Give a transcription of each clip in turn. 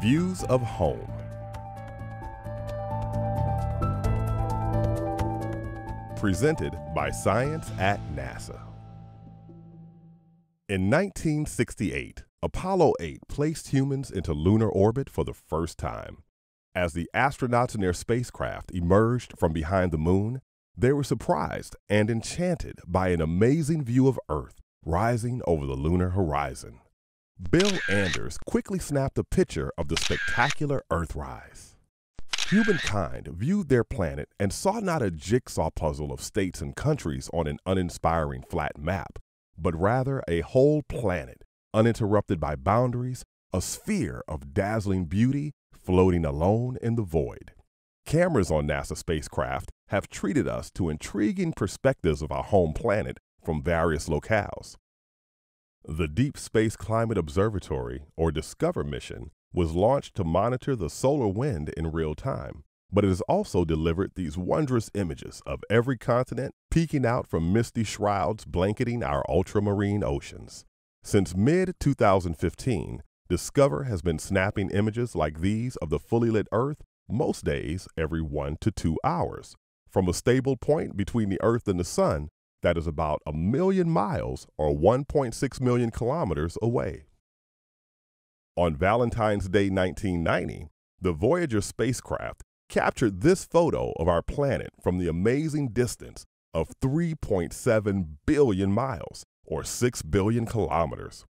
Views of home. Presented by Science at NASA. In 1968, Apollo 8 placed humans into lunar orbit for the first time. As the astronauts in their spacecraft emerged from behind the moon, they were surprised and enchanted by an amazing view of Earth rising over the lunar horizon. Bill Anders quickly snapped a picture of the spectacular Earthrise. Humankind viewed their planet and saw not a jigsaw puzzle of states and countries on an uninspiring flat map, but rather a whole planet, uninterrupted by boundaries, a sphere of dazzling beauty floating alone in the void. Cameras on NASA spacecraft have treated us to intriguing perspectives of our home planet from various locales. The Deep Space Climate Observatory, or DISCOVER mission, was launched to monitor the solar wind in real time, but it has also delivered these wondrous images of every continent peeking out from misty shrouds blanketing our ultramarine oceans. Since mid-2015, DISCOVER has been snapping images like these of the fully lit Earth most days every 1 to 2 hours, from a stable point between the Earth and the Sun that is about 1 million miles or 1.6 million kilometers away. On Valentine's Day 1990, the Voyager spacecraft captured this photo of our planet from the amazing distance of 3.7 billion miles or 6 billion kilometers.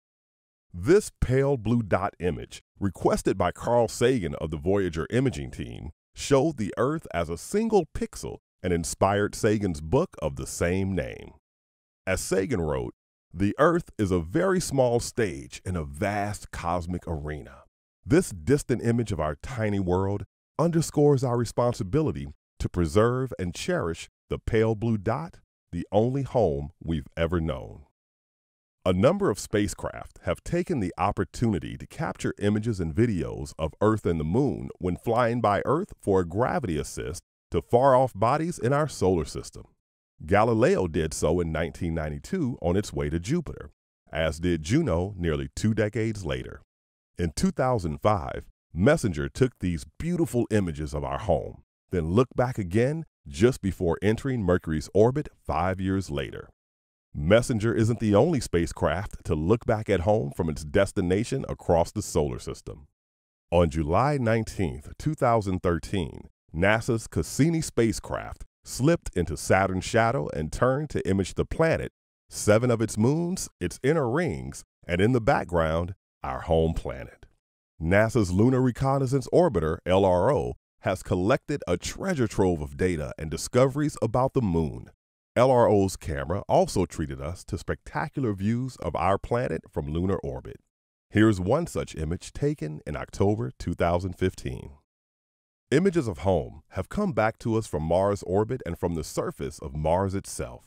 This pale blue dot image, requested by Carl Sagan of the Voyager imaging team, showed the Earth as a single pixel and inspired Sagan's book of the same name. As Sagan wrote, "The Earth is a very small stage in a vast cosmic arena. This distant image of our tiny world underscores our responsibility to preserve and cherish the pale blue dot, the only home we've ever known." A number of spacecraft have taken the opportunity to capture images and videos of Earth and the Moon when flying by Earth for a gravity assist to far-off bodies in our solar system. Galileo did so in 1992 on its way to Jupiter, as did Juno nearly 2 decades later. In 2005, Messenger took these beautiful images of our home, then looked back again just before entering Mercury's orbit 5 years later. Messenger isn't the only spacecraft to look back at home from its destination across the solar system. On July 19, 2013, NASA's Cassini spacecraft slipped into Saturn's shadow and turned to image the planet, 7 of its moons, its inner rings, and in the background, our home planet. NASA's Lunar Reconnaissance Orbiter, LRO, has collected a treasure trove of data and discoveries about the moon. LRO's camera also treated us to spectacular views of our planet from lunar orbit. Here's one such image taken in October 2015. Images of home have come back to us from Mars orbit and from the surface of Mars itself.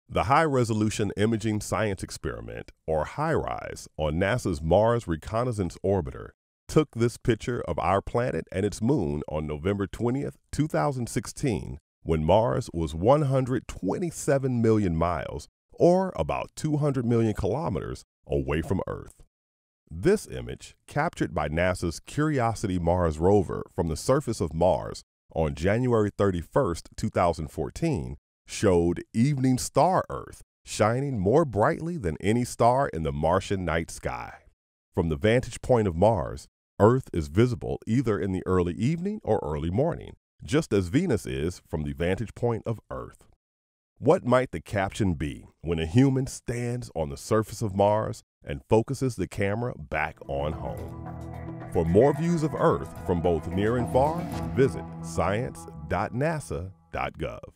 The High-Resolution Imaging Science Experiment, or HiRISE, on NASA's Mars Reconnaissance Orbiter took this picture of our planet and its moon on November 20, 2016, when Mars was 127 million miles, or about 200 million kilometers, away from Earth. This image, captured by NASA's Curiosity Mars rover from the surface of Mars on January 31, 2014, showed evening star Earth shining more brightly than any star in the Martian night sky. From the vantage point of Mars, Earth is visible either in the early evening or early morning, just as Venus is from the vantage point of Earth. What might the caption be when a human stands on the surface of Mars and focuses the camera back on home? For more views of Earth from both near and far, visit science.nasa.gov.